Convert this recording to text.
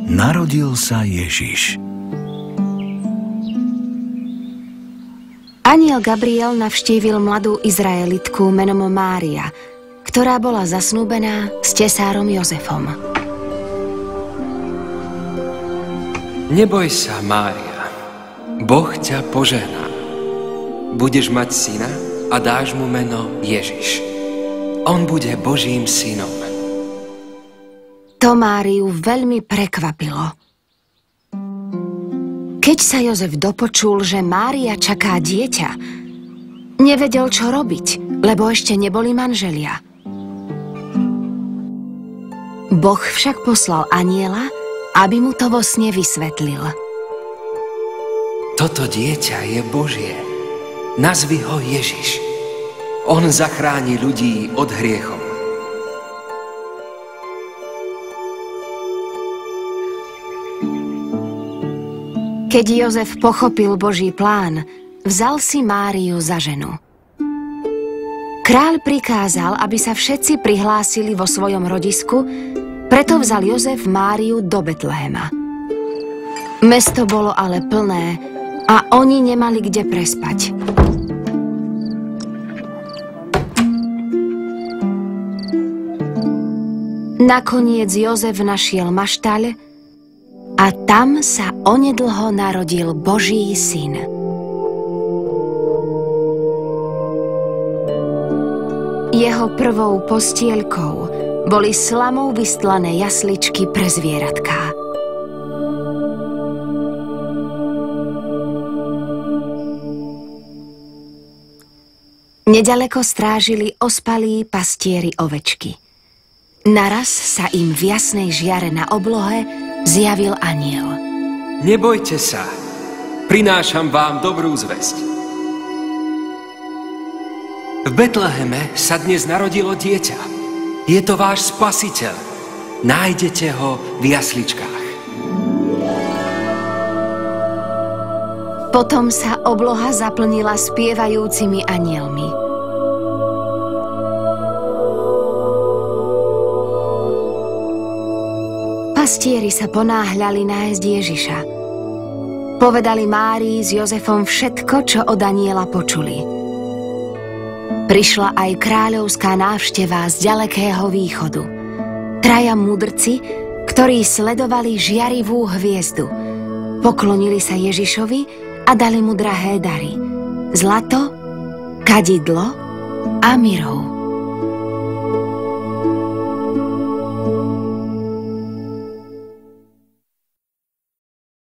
Narodil sa Ježiš. Anjel Gabriel navštívil mladú Izraelitku menom Mária, ktorá bola zasnúbená s tesárom Jozefom. Neboj sa, Mária, Boh ťa požehná. Budeš mať syna a dáš mu meno Ježiš. On bude Božím synom. To Máriu veľmi prekvapilo. Keď sa Jozef dopočul, že Mária čaká dieťa, nevedel, čo robiť, lebo ešte neboli manželia. Boh však poslal anjela, aby mu to vo sne vysvetlil. Toto dieťa je Božie. Nazvi ho Ježiš. On zachráni ľudí od hriechov. Keď Jozef pochopil Boží plán, vzal si Máriu za ženu. Kráľ prikázal, aby sa všetci prihlásili vo svojom rodisku, preto vzal Jozef Máriu do Betlehema. Mesto bolo ale plné a oni nemali kde prespať. Nakoniec Jozef našiel maštaľ a tam sa onedlho narodil Boží syn. Jeho prvou postielkou boli slamou vystlané jasličky pre zvieratká. Nedaleko strážili ospalí pastieri ovečky. Naraz sa im v jasnej žiare na oblohe zjavil anjel. Nebojte sa, prinášam vám dobrú zvesť. V Betleheme sa dnes narodilo dieťa. Je to váš spasiteľ. Nájdete ho v jasličkách. Potom sa obloha zaplnila spievajúcimi anjelmi. Pastieri sa ponáhľali nájsť Ježiša. Povedali Márii s Jozefom všetko, čo od anjela počuli. Prišla aj kráľovská návšteva z ďalekého východu. Traja mudrci, ktorí sledovali žiarivú hviezdu, poklonili sa Ježišovi a dali mu drahé dary: zlato, kadidlo a mirov.